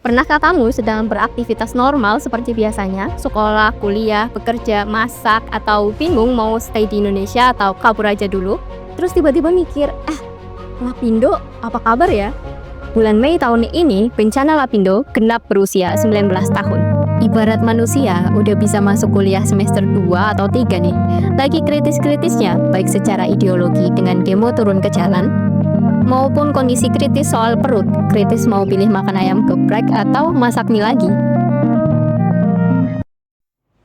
Pernahkah kamu sedang beraktivitas normal seperti biasanya, sekolah, kuliah, bekerja, masak, atau bingung mau stay di Indonesia atau kabur aja dulu? Terus tiba-tiba mikir, Lapindo, apa kabar ya? Bulan Mei tahun ini, bencana Lapindo genap berusia 19 tahun. Ibarat manusia udah bisa masuk kuliah semester 2 atau 3 nih. Lagi kritis-kritisnya, baik secara ideologi dengan demo turun ke jalan, maupun kondisi kritis soal perut, kritis mau pilih makan ayam geprek atau masak mie lagi.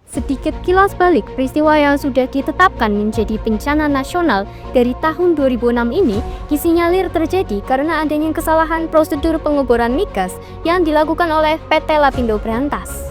Sedikit kilas balik, peristiwa yang sudah ditetapkan menjadi bencana nasional dari tahun 2006 ini disinyalir terjadi karena adanya kesalahan prosedur pengeboran migas yang dilakukan oleh PT Lapindo Brantas.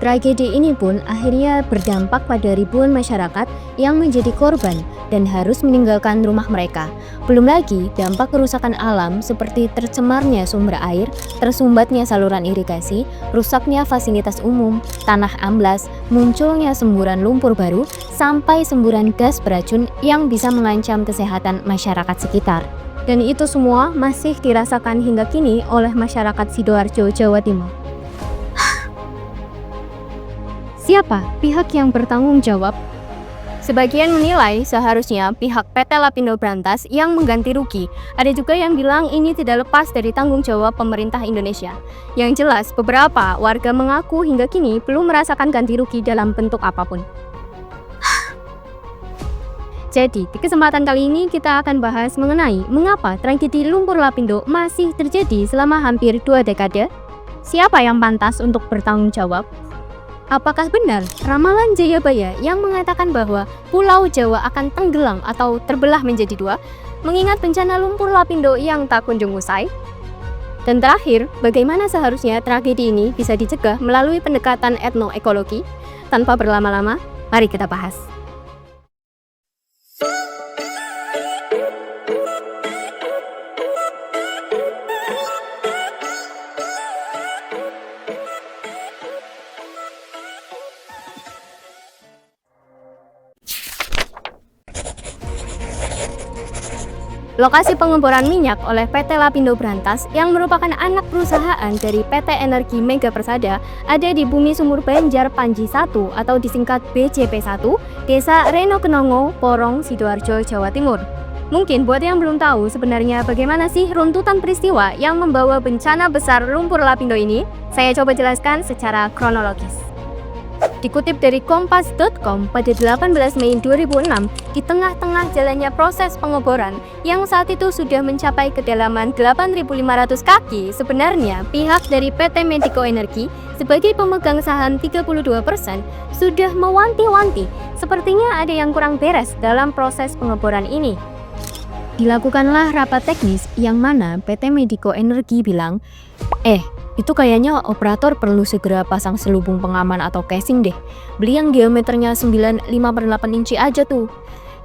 Tragedi ini pun akhirnya berdampak pada ribuan masyarakat yang menjadi korban dan harus meninggalkan rumah mereka. Belum lagi dampak kerusakan alam seperti tercemarnya sumber air, tersumbatnya saluran irigasi, rusaknya fasilitas umum, tanah amblas, munculnya semburan lumpur baru, sampai semburan gas beracun yang bisa mengancam kesehatan masyarakat sekitar. Dan itu semua masih dirasakan hingga kini oleh masyarakat Sidoarjo, Jawa Timur. Siapa pihak yang bertanggung jawab? Sebagian menilai seharusnya pihak PT Lapindo Brantas yang mengganti rugi. Ada juga yang bilang ini tidak lepas dari tanggung jawab pemerintah Indonesia. Yang jelas, beberapa warga mengaku hingga kini belum merasakan ganti rugi dalam bentuk apapun. Jadi, di kesempatan kali ini kita akan bahas mengenai mengapa tragedi lumpur Lapindo masih terjadi selama hampir 2 dekade. Siapa yang pantas untuk bertanggung jawab? Apakah benar ramalan Jayabaya yang mengatakan bahwa Pulau Jawa akan tenggelam atau terbelah menjadi 2, mengingat bencana lumpur Lapindo yang tak kunjung usai? Dan terakhir, bagaimana seharusnya tragedi ini bisa dicegah melalui pendekatan etnoekologi? Tanpa berlama-lama, mari kita bahas. Lokasi pengeboran minyak oleh PT Lapindo Brantas yang merupakan anak perusahaan dari PT Energi Mega Persada ada di Bumi Sumur Banjar Panji 1 atau disingkat BJP1, Desa Reno Kenongo, Porong, Sidoarjo, Jawa Timur. Mungkin buat yang belum tahu sebenarnya bagaimana sih runtutan peristiwa yang membawa bencana besar lumpur Lapindo ini, saya coba jelaskan secara kronologis. Dikutip dari kompas.com pada 18 Mei 2006, di tengah-tengah jalannya proses pengeboran yang saat itu sudah mencapai kedalaman 8.500 kaki, sebenarnya pihak dari PT Mediko Energi sebagai pemegang saham 32% sudah mewanti-wanti sepertinya ada yang kurang beres dalam proses pengeboran ini. Dilakukanlah rapat teknis yang mana PT Mediko Energi bilang, itu kayaknya operator perlu segera pasang selubung pengaman atau casing deh. Beli yang diameternya 9,5/8 inci aja tuh.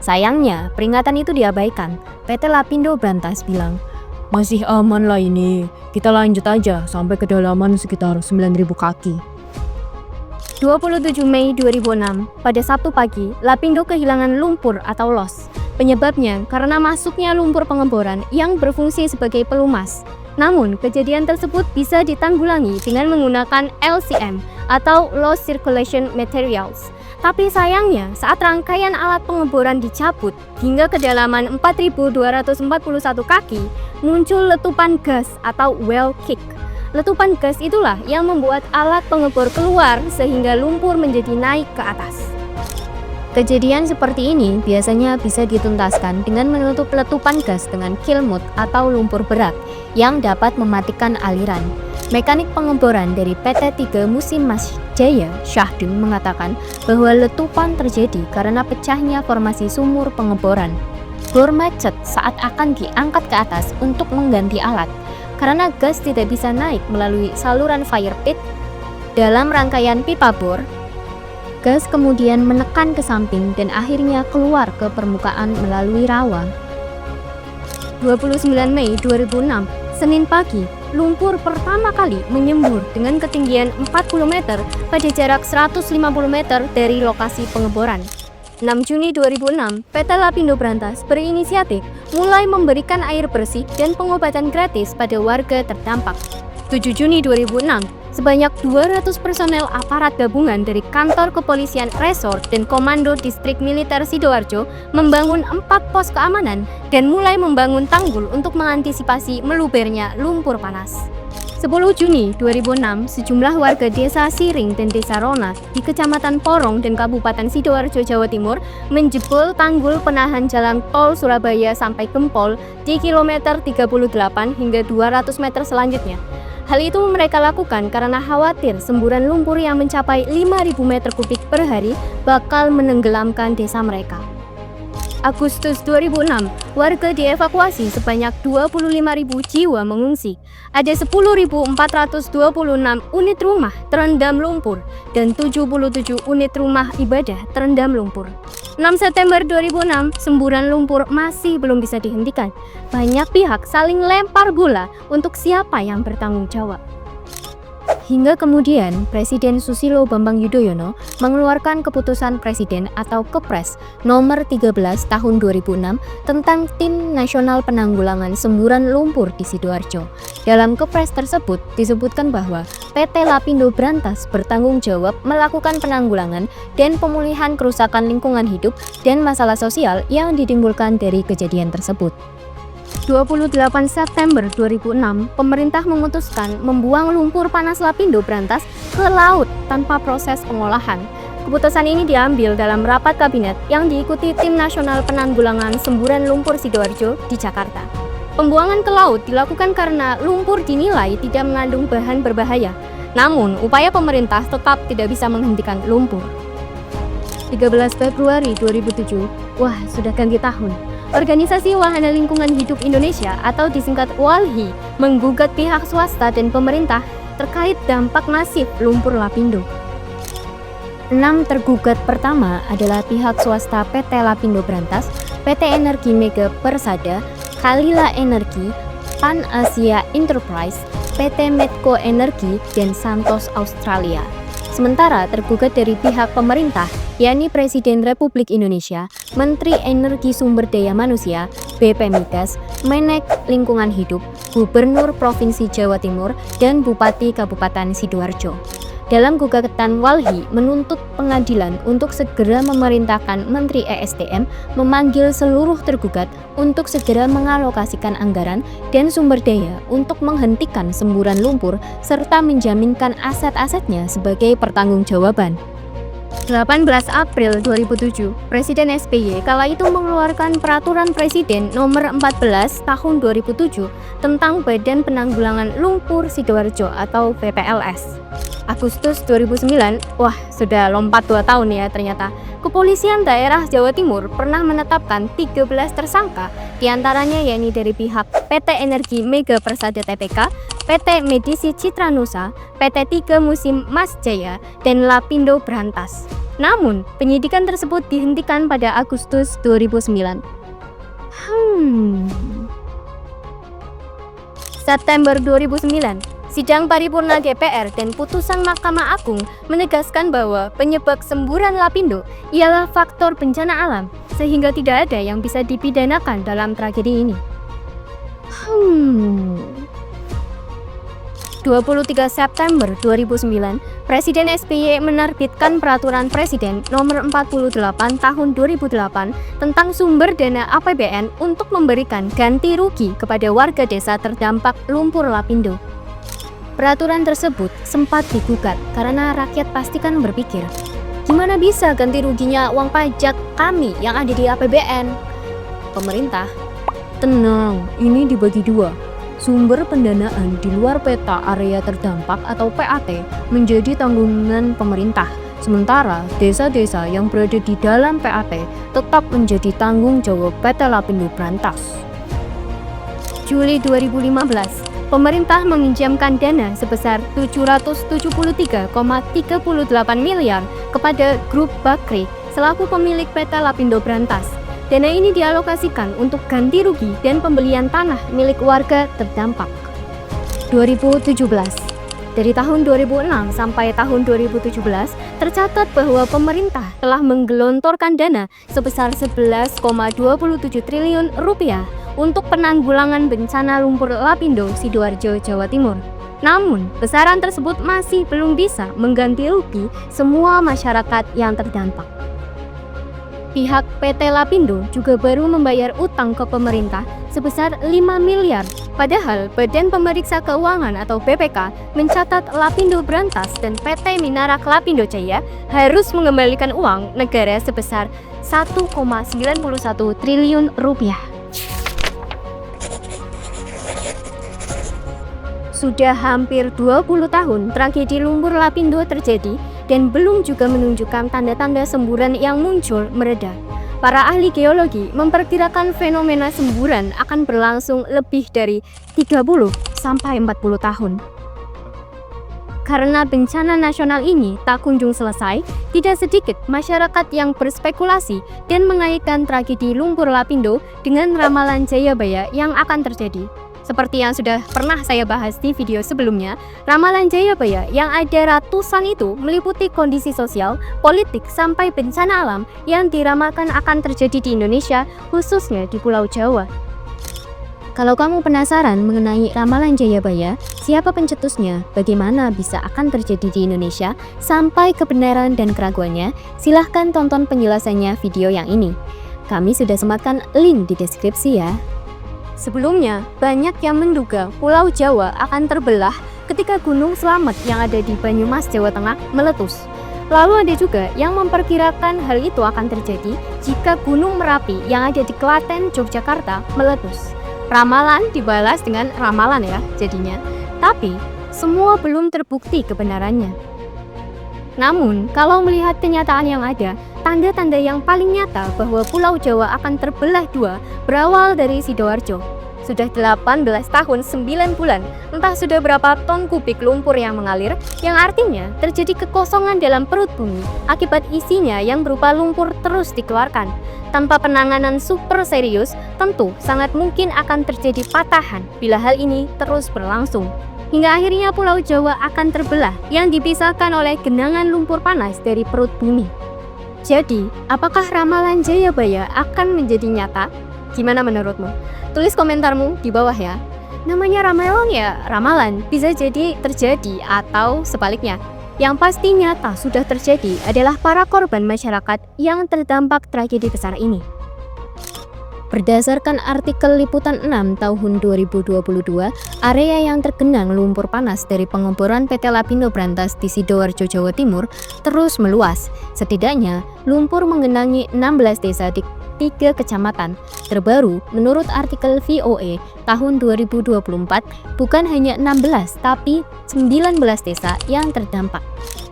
Sayangnya, peringatan itu diabaikan. PT Lapindo Brantas bilang, masih aman lah ini, kita lanjut aja sampai kedalaman sekitar 9.000 kaki. 27 Mei 2006, pada Sabtu pagi, Lapindo kehilangan lumpur atau loss. Penyebabnya karena masuknya lumpur pengeboran yang berfungsi sebagai pelumas. Namun, kejadian tersebut bisa ditanggulangi dengan menggunakan LCM atau Low Circulation Materials. Tapi sayangnya, saat rangkaian alat pengeboran dicabut hingga kedalaman 4.241 kaki, muncul letupan gas atau well kick. Letupan gas itulah yang membuat alat pengebor keluar sehingga lumpur menjadi naik ke atas. Kejadian seperti ini biasanya bisa dituntaskan dengan menutup letupan gas dengan kill mode atau lumpur berat yang dapat mematikan aliran. Mekanik pengeboran dari PT 3 Musim Mas Jaya, Syahdin, mengatakan bahwa letupan terjadi karena pecahnya formasi sumur pengeboran. Bor macet saat akan diangkat ke atas untuk mengganti alat. Karena gas tidak bisa naik melalui saluran fire pit dalam rangkaian pipa bor, gas kemudian menekan ke samping dan akhirnya keluar ke permukaan melalui rawa. 29 Mei 2006, Senin pagi, lumpur pertama kali menyembur dengan ketinggian 40 meter pada jarak 150 meter dari lokasi pengeboran. 6 Juni 2006, PT Lapindo Brantas berinisiatif mulai memberikan air bersih dan pengobatan gratis pada warga terdampak. 7 Juni 2006, sebanyak 200 personel aparat gabungan dari kantor kepolisian resort dan komando distrik militer Sidoarjo membangun 4 pos keamanan dan mulai membangun tanggul untuk mengantisipasi melubernya lumpur panas. 10 Juni 2006, sejumlah warga desa Siring dan desa Rona di Kecamatan Porong dan Kabupaten Sidoarjo, Jawa Timur menjebol tanggul penahan jalan tol Surabaya sampai Gempol di kilometer 38 hingga 200 meter selanjutnya. Hal itu mereka lakukan karena khawatir semburan lumpur yang mencapai 5.000 meter kubik per hari bakal menenggelamkan desa mereka. Agustus 2006, warga dievakuasi sebanyak 25.000 jiwa mengungsi. Ada 10.426 unit rumah terendam lumpur dan 77 unit rumah ibadah terendam lumpur. 6 September 2006, semburan lumpur masih belum bisa dihentikan. Banyak pihak saling lempar bola untuk siapa yang bertanggung jawab. Hingga kemudian Presiden Susilo Bambang Yudhoyono mengeluarkan keputusan Presiden atau Kepres nomor 13 tahun 2006 tentang Tim Nasional Penanggulangan Semburan Lumpur di Sidoarjo. Dalam Kepres tersebut disebutkan bahwa PT Lapindo Brantas bertanggung jawab melakukan penanggulangan dan pemulihan kerusakan lingkungan hidup dan masalah sosial yang ditimbulkan dari kejadian tersebut. 28 September 2006, pemerintah memutuskan membuang lumpur panas Lapindo Brantas ke laut tanpa proses pengolahan. Keputusan ini diambil dalam rapat kabinet yang diikuti Tim Nasional Penanggulangan Semburan Lumpur Sidoarjo di Jakarta. Pembuangan ke laut dilakukan karena lumpur dinilai tidak mengandung bahan berbahaya. Namun, upaya pemerintah tetap tidak bisa menghentikan lumpur. 13 Februari 2007, wah sudah ganti tahun. Organisasi Wahana Lingkungan Hidup Indonesia atau disingkat WALHI menggugat pihak swasta dan pemerintah terkait dampak masif lumpur Lapindo. 6 tergugat pertama adalah pihak swasta PT Lapindo Brantas, PT Energi Mega Persada, Kalila Energi, Pan Asia Enterprise, PT Medco Energi, dan Santos Australia. Sementara tergugat dari pihak pemerintah, yakni Presiden Republik Indonesia, Menteri Energi Sumber Daya Manusia, BP Migas, Menek Lingkungan Hidup, Gubernur Provinsi Jawa Timur, dan Bupati Kabupaten Sidoarjo. Dalam gugatan WALHI menuntut pengadilan untuk segera memerintahkan Menteri ESDM memanggil seluruh tergugat untuk segera mengalokasikan anggaran dan sumber daya untuk menghentikan semburan lumpur serta menjaminkan aset-asetnya sebagai pertanggungjawaban. 18 April 2007, Presiden SBY kala itu mengeluarkan Peraturan Presiden Nomor 14 Tahun 2007 tentang Badan Penanggulangan Lumpur Sidoarjo atau BPLS. Agustus 2009, wah sudah lompat 2 tahun ya ternyata, Kepolisian Daerah Jawa Timur pernah menetapkan 13 tersangka, diantaranya yakni dari pihak PT Energi Mega Persada Tbk, PT Medisi Citra Nusa, PT 3 Musim Mas Jaya, dan Lapindo Brantas. Namun, penyidikan tersebut dihentikan pada Agustus 2009. September 2009, sidang paripurna DPR dan putusan Mahkamah Agung menegaskan bahwa penyebab semburan Lapindo ialah faktor bencana alam, sehingga tidak ada yang bisa dipidanakan dalam tragedi ini. 23 September 2009, Presiden SBY menerbitkan Peraturan Presiden Nomor 48 Tahun 2008 tentang sumber dana APBN untuk memberikan ganti rugi kepada warga desa terdampak lumpur Lapindo. Peraturan tersebut sempat digugat karena rakyat pastikan berpikir, gimana bisa ganti ruginya uang pajak kami yang ada di APBN? Pemerintah, tenang, ini dibagi dua. Sumber pendanaan di luar peta area terdampak atau PAT menjadi tanggungan pemerintah. Sementara desa-desa yang berada di dalam PAT tetap menjadi tanggung jawab PT Lapindo Brantas. Juli 2015, pemerintah meminjamkan dana sebesar 773,38 miliar kepada Grup Bakri selaku pemilik PT Lapindo Brantas. Dana ini dialokasikan untuk ganti rugi dan pembelian tanah milik warga terdampak. 2017. Dari tahun 2006 sampai tahun 2017, tercatat bahwa pemerintah telah menggelontorkan dana sebesar 11,27 triliun rupiah untuk penanggulangan bencana lumpur Lapindo, Sidoarjo, Jawa Timur. Namun, besaran tersebut masih belum bisa mengganti rugi semua masyarakat yang terdampak. Pihak PT Lapindo juga baru membayar utang ke pemerintah sebesar 5 miliar. Padahal Badan Pemeriksa Keuangan atau BPK mencatat Lapindo Brantas dan PT Minarak Lapindo Jaya harus mengembalikan uang negara sebesar 1,91 triliun rupiah. Sudah hampir 20 tahun tragedi lumpur Lapindo terjadi dan belum juga menunjukkan tanda-tanda semburan yang muncul mereda. Para ahli geologi memperkirakan fenomena semburan akan berlangsung lebih dari 30 sampai 40 tahun. Karena bencana nasional ini tak kunjung selesai, tidak sedikit masyarakat yang berspekulasi dan mengaitkan tragedi lumpur Lapindo dengan ramalan Jayabaya yang akan terjadi. Seperti yang sudah pernah saya bahas di video sebelumnya, ramalan Jayabaya yang ada ratusan itu meliputi kondisi sosial, politik, sampai bencana alam yang diramalkan akan terjadi di Indonesia, khususnya di Pulau Jawa. Kalau kamu penasaran mengenai ramalan Jayabaya, siapa pencetusnya, bagaimana bisa akan terjadi di Indonesia, sampai kebenaran dan keraguannya, silahkan tonton penjelasannya video yang ini. Kami sudah sematkan link di deskripsi ya. Sebelumnya, banyak yang menduga Pulau Jawa akan terbelah ketika Gunung Slamet yang ada di Banyumas, Jawa Tengah meletus. Lalu ada juga yang memperkirakan hal itu akan terjadi jika Gunung Merapi yang ada di Klaten, Yogyakarta meletus. Ramalan dibalas dengan ramalan ya jadinya. Tapi, semua belum terbukti kebenarannya. Namun, kalau melihat kenyataan yang ada, tanda-tanda yang paling nyata bahwa Pulau Jawa akan terbelah dua berawal dari Sidoarjo. Sudah 18 tahun 9 bulan, entah sudah berapa ton kubik lumpur yang mengalir, yang artinya terjadi kekosongan dalam perut bumi akibat isinya yang berupa lumpur terus dikeluarkan. Tanpa penanganan super serius, tentu sangat mungkin akan terjadi patahan bila hal ini terus berlangsung. Hingga akhirnya Pulau Jawa akan terbelah yang dipisahkan oleh genangan lumpur panas dari perut bumi. Jadi, apakah ramalan Jayabaya akan menjadi nyata? Gimana menurutmu? Tulis komentarmu di bawah ya. Namanya ramalan ya ramalan, bisa jadi terjadi atau sebaliknya. Yang pasti nyata sudah terjadi adalah para korban masyarakat yang terdampak tragedi besar ini. Berdasarkan artikel Liputan 6 tahun 2022, area yang tergenang lumpur panas dari pengeboran PT Lapindo Brantas di Sidoarjo, Jawa Timur terus meluas. Setidaknya, lumpur menggenangi 16 desa di 3 kecamatan. Terbaru, menurut artikel VOA tahun 2024, bukan hanya 16 tapi 19 desa yang terdampak.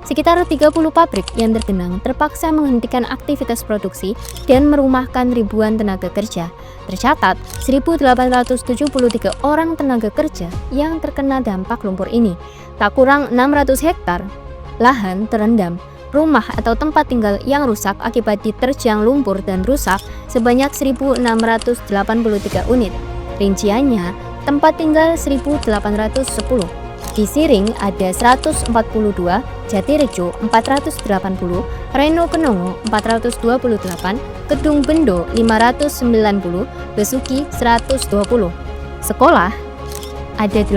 Sekitar 30 pabrik yang tergenang terpaksa menghentikan aktivitas produksi dan merumahkan ribuan tenaga kerja. Tercatat, 1.873 orang tenaga kerja yang terkena dampak lumpur ini. Tak kurang 600 hektar lahan terendam. Rumah atau tempat tinggal yang rusak akibat diterjang lumpur dan rusak sebanyak 1.683 unit. Rinciannya, tempat tinggal 1.810. Di Siring ada 142, Jatirejo 480, Reno Kenongo 428, Kedung Bendo 590, Besuki 120. Sekolah ada 18,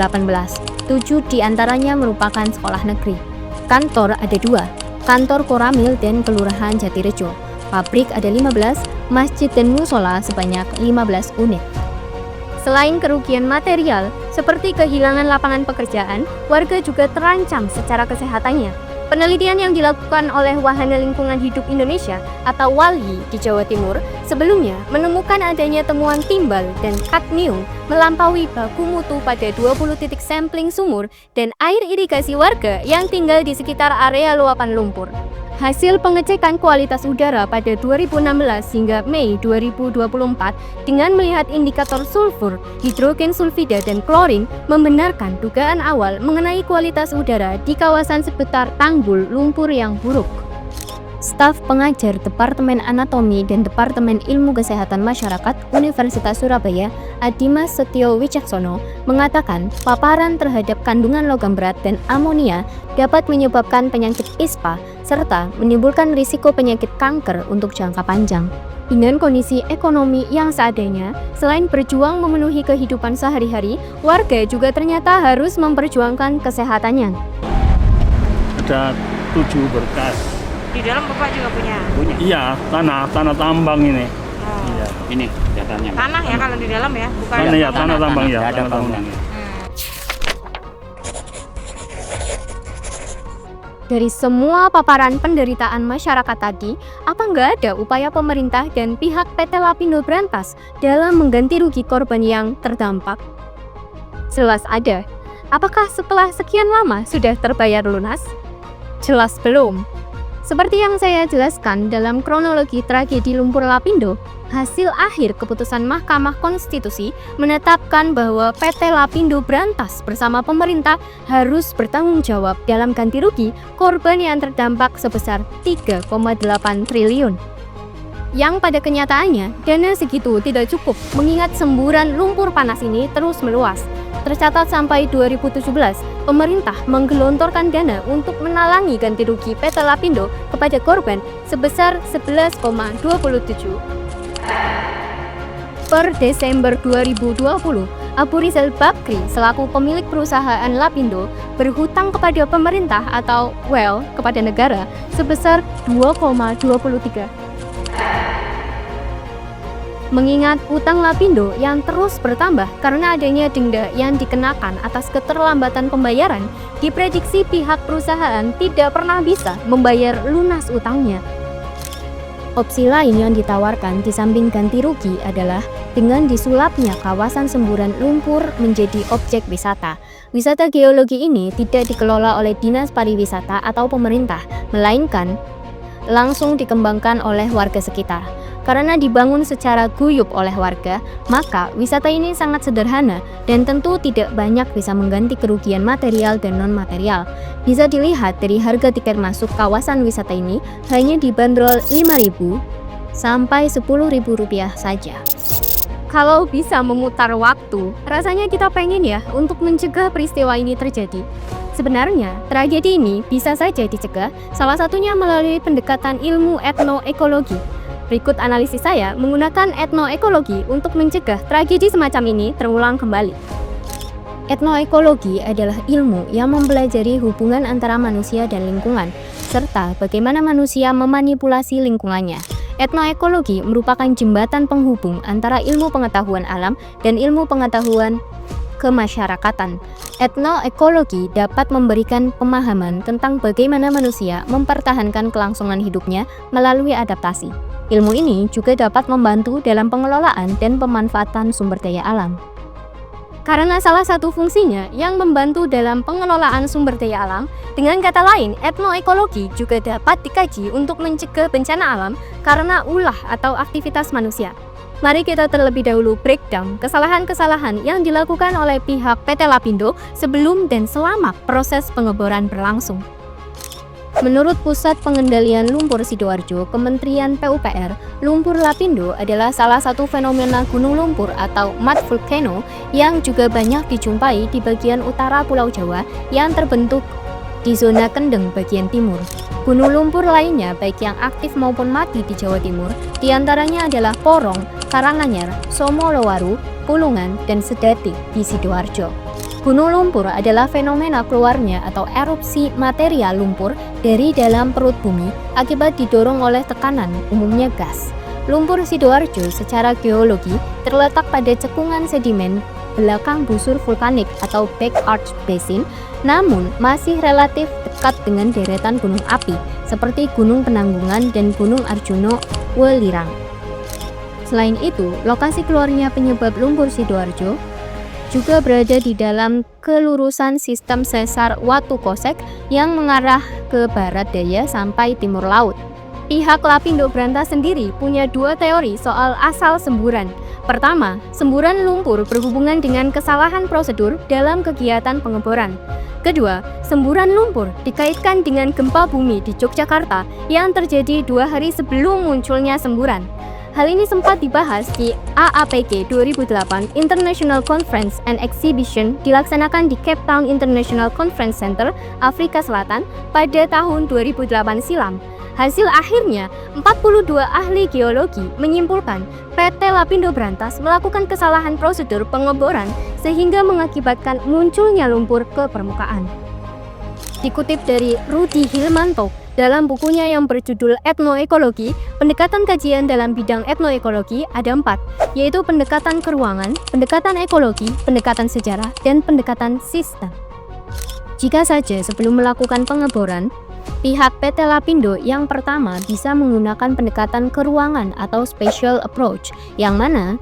7 diantaranya merupakan sekolah negeri. Kantor ada 2, Kantor Koramil dan Kelurahan Jatirejo. Pabrik ada 15, masjid dan musola sebanyak 15 unit. Selain kerugian material, seperti kehilangan lapangan pekerjaan, warga juga terancam secara kesehatannya. Penelitian yang dilakukan oleh Wahana Lingkungan Hidup Indonesia atau WALHI di Jawa Timur sebelumnya menemukan adanya temuan timbal dan kadmium melampaui baku mutu pada 20 titik sampling sumur dan air irigasi warga yang tinggal di sekitar area luapan lumpur. Hasil pengecekan kualitas udara pada 2016 hingga Mei 2024 dengan melihat indikator sulfur, hidrogen sulfida, dan klorin membenarkan dugaan awal mengenai kualitas udara di kawasan sekitar tanggul lumpur yang buruk. staf pengajar Departemen Anatomi dan Departemen Ilmu Kesehatan Masyarakat Universitas Surabaya, Adimas Setio Wicaksono, mengatakan paparan terhadap kandungan logam berat dan amonia dapat menyebabkan penyakit ISPA serta menimbulkan risiko penyakit kanker untuk jangka panjang. Dengan kondisi ekonomi yang seadanya, selain berjuang memenuhi kehidupan sehari-hari, warga juga ternyata harus memperjuangkan kesehatannya. Ada 7 berkas. Di dalam Bapak juga punya? Iya, tanah tambang ini. Oh. Iya. Ini datanya. Tanah ya kalau di dalam ya, bukan? Tanah ya, tanah tambang ya. Ada Tanah tambang. bangunannya. Dari semua paparan penderitaan masyarakat tadi, apa nggak ada upaya pemerintah dan pihak PT Lapindo Brantas dalam mengganti rugi korban yang terdampak? Jelas ada. Apakah setelah sekian lama sudah terbayar lunas? Jelas belum. Seperti yang saya jelaskan dalam kronologi tragedi lumpur Lapindo, hasil akhir keputusan Mahkamah Konstitusi menetapkan bahwa PT Lapindo Brantas bersama pemerintah harus bertanggung jawab dalam ganti rugi korban yang terdampak sebesar 3,8 triliun. Yang pada kenyataannya, dana segitu tidak cukup mengingat semburan lumpur panas ini terus meluas. Tercatat sampai 2017, pemerintah menggelontorkan dana untuk menalangi ganti rugi PT Lapindo kepada korban sebesar 11,27. Per Desember 2020, Abu Rizal Bakri selaku pemilik perusahaan Lapindo berhutang kepada pemerintah atau kepada negara sebesar 2,23. Mengingat utang Lapindo yang terus bertambah karena adanya denda yang dikenakan atas keterlambatan pembayaran, diprediksi pihak perusahaan tidak pernah bisa membayar lunas utangnya. Opsi lain yang ditawarkan di samping ganti rugi adalah dengan disulapnya kawasan semburan lumpur menjadi objek wisata. Wisata geologi ini tidak dikelola oleh Dinas Pariwisata atau pemerintah, melainkan langsung dikembangkan oleh warga sekitar. Karena dibangun secara guyup oleh warga, maka wisata ini sangat sederhana dan tentu tidak banyak bisa mengganti kerugian material dan non-material. Bisa dilihat dari harga tiket masuk kawasan wisata ini hanya dibanderol Rp5.000 sampai Rp10.000 saja. Kalau bisa memutar waktu, rasanya kita pengen ya untuk mencegah peristiwa ini terjadi. Sebenarnya, tragedi ini bisa saja dicegah, salah satunya melalui pendekatan ilmu etnoekologi. Berikut analisis saya menggunakan etnoekologi untuk mencegah tragedi semacam ini terulang kembali. Etnoekologi adalah ilmu yang mempelajari hubungan antara manusia dan lingkungan, serta bagaimana manusia memanipulasi lingkungannya. Etnoekologi merupakan jembatan penghubung antara ilmu pengetahuan alam dan ilmu pengetahuan kemasyarakatan. Etnoekologi dapat memberikan pemahaman tentang bagaimana manusia mempertahankan kelangsungan hidupnya melalui adaptasi. Ilmu ini juga dapat membantu dalam pengelolaan dan pemanfaatan sumber daya alam. Karena salah satu fungsinya yang membantu dalam pengelolaan sumber daya alam, dengan kata lain, etnoekologi juga dapat dikaji untuk mencegah bencana alam karena ulah atau aktivitas manusia. Mari kita terlebih dahulu breakdown kesalahan-kesalahan yang dilakukan oleh pihak PT Lapindo sebelum dan selama proses pengeboran berlangsung. Menurut Pusat Pengendalian Lumpur Sidoarjo, Kementerian PUPR, lumpur Lapindo adalah salah satu fenomena gunung lumpur atau mud volcano yang juga banyak dijumpai di bagian utara Pulau Jawa yang terbentuk di zona Kendeng bagian timur. Gunung lumpur lainnya baik yang aktif maupun mati di Jawa Timur, diantaranya adalah Porong, Karanganyar, Somolowaru, Pulungan, dan Sedati di Sidoarjo. Gunung lumpur adalah fenomena keluarnya atau erupsi material lumpur dari dalam perut bumi akibat didorong oleh tekanan, umumnya gas. Lumpur Sidoarjo secara geologi terletak pada cekungan sedimen belakang busur vulkanik atau back arch basin, namun masih relatif dekat dengan deretan gunung api seperti Gunung Penanggungan dan Gunung Arjuno Welirang. Selain itu, lokasi keluarnya penyebab lumpur Sidoarjo juga berada di dalam kelurusan sistem sesar Watu Kosek yang mengarah ke barat daya sampai timur laut. Pihak Lapindo Brantas sendiri punya dua teori soal asal semburan. Pertama, semburan lumpur berhubungan dengan kesalahan prosedur dalam kegiatan pengeboran. Kedua, semburan lumpur dikaitkan dengan gempa bumi di Yogyakarta yang terjadi 2 hari sebelum munculnya semburan. Hal ini sempat dibahas di AAPG 2008 International Conference and Exhibition dilaksanakan di Cape Town International Conference Center, Afrika Selatan pada tahun 2008 silam. Hasil akhirnya, 42 ahli geologi menyimpulkan PT Lapindo Brantas melakukan kesalahan prosedur pengeboran sehingga mengakibatkan munculnya lumpur ke permukaan. Dikutip dari Rudi Hilmanto dalam bukunya yang berjudul Etnoekologi, pendekatan kajian dalam bidang etnoekologi ada 4, yaitu pendekatan keruangan, pendekatan ekologi, pendekatan sejarah, dan pendekatan sistem. Jika saja sebelum melakukan pengeboran, pihak PT Lapindo yang pertama bisa menggunakan pendekatan keruangan atau spatial approach, yang mana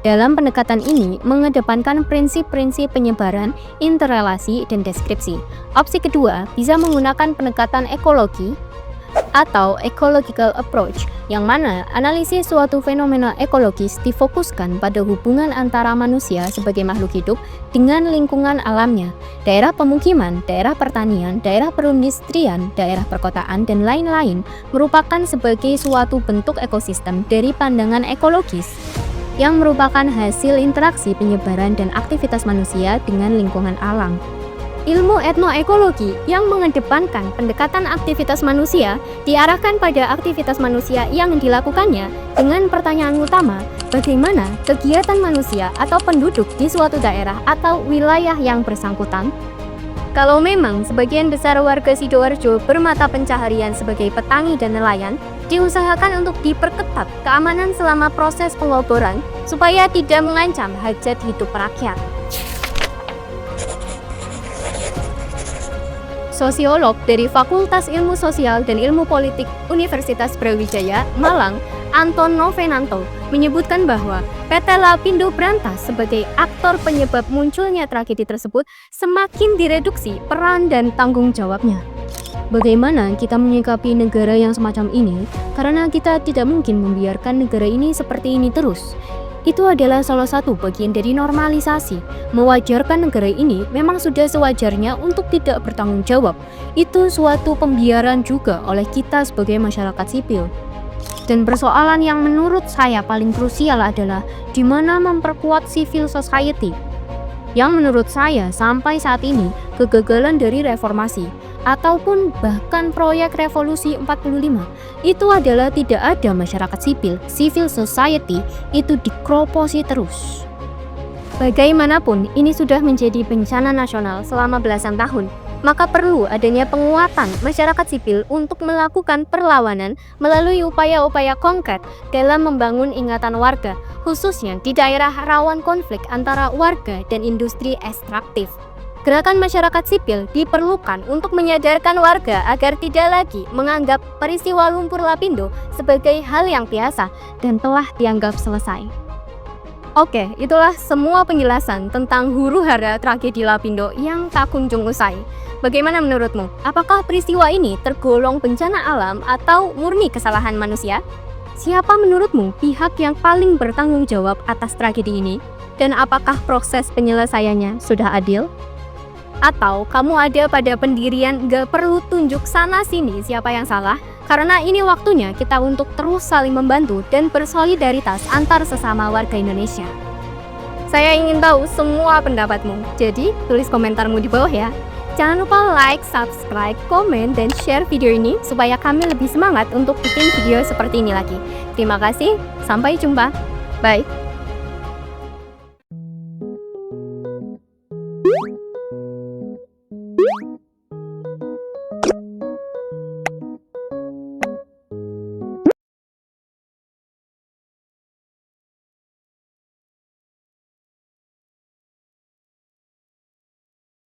dalam pendekatan ini mengedepankan prinsip-prinsip penyebaran, interrelasi, dan deskripsi. Opsi kedua bisa menggunakan pendekatan ekologi atau ecological approach, yang mana analisis suatu fenomena ekologis difokuskan pada hubungan antara manusia sebagai makhluk hidup dengan lingkungan alamnya, daerah pemukiman, daerah pertanian, daerah perindustrian, daerah perkotaan, dan lain-lain merupakan sebagai suatu bentuk ekosistem dari pandangan ekologis yang merupakan hasil interaksi penyebaran dan aktivitas manusia dengan lingkungan alam. Ilmu etnoekologi yang mengedepankan pendekatan aktivitas manusia diarahkan pada aktivitas manusia yang dilakukannya dengan pertanyaan utama, bagaimana kegiatan manusia atau penduduk di suatu daerah atau wilayah yang bersangkutan. Kalau memang sebagian besar warga Sidoarjo bermata pencaharian sebagai petani dan nelayan, diusahakan untuk diperketat keamanan selama proses pengeboran supaya tidak mengancam hajat hidup rakyat. Sosiolog dari Fakultas Ilmu Sosial dan Ilmu Politik Universitas Brawijaya, Malang, Anton Novenanto, menyebutkan bahwa PT Lapindo Brantas sebagai aktor penyebab munculnya tragedi tersebut semakin direduksi peran dan tanggung jawabnya. Bagaimana kita menyikapi negara yang semacam ini? Karena kita tidak mungkin membiarkan negara ini seperti ini terus. Itu adalah salah satu bagian dari normalisasi. Mewajarkan negara ini memang sudah sewajarnya untuk tidak bertanggung jawab. Itu suatu pembiaran juga oleh kita sebagai masyarakat sipil. Dan persoalan yang menurut saya paling krusial adalah di mana memperkuat civil society. Yang menurut saya sampai saat ini kegagalan dari reformasi ataupun bahkan proyek revolusi 45 itu adalah tidak ada masyarakat sipil, civil society itu dikroposi terus. Bagaimanapun ini sudah menjadi bencana nasional selama belasan tahun, maka perlu adanya penguatan masyarakat sipil untuk melakukan perlawanan melalui upaya-upaya konkret dalam membangun ingatan warga, khususnya di daerah rawan konflik antara warga dan industri ekstraktif. Gerakan masyarakat sipil diperlukan untuk menyadarkan warga agar tidak lagi menganggap peristiwa lumpur Lapindo sebagai hal yang biasa dan telah dianggap selesai. Oke, itulah semua penjelasan tentang huru-hara tragedi Lapindo yang tak kunjung usai. Bagaimana menurutmu? Apakah peristiwa ini tergolong bencana alam atau murni kesalahan manusia? Siapa menurutmu pihak yang paling bertanggung jawab atas tragedi ini? Dan apakah proses penyelesaiannya sudah adil? Atau kamu ada pada pendirian gak perlu tunjuk sana-sini siapa yang salah? Karena ini waktunya kita untuk terus saling membantu dan bersolidaritas antar sesama warga Indonesia. Saya ingin tahu semua pendapatmu, jadi tulis komentarmu di bawah ya. Jangan lupa like, subscribe, komen, dan share video ini supaya kami lebih semangat untuk bikin video seperti ini lagi. Terima kasih, sampai jumpa. Bye.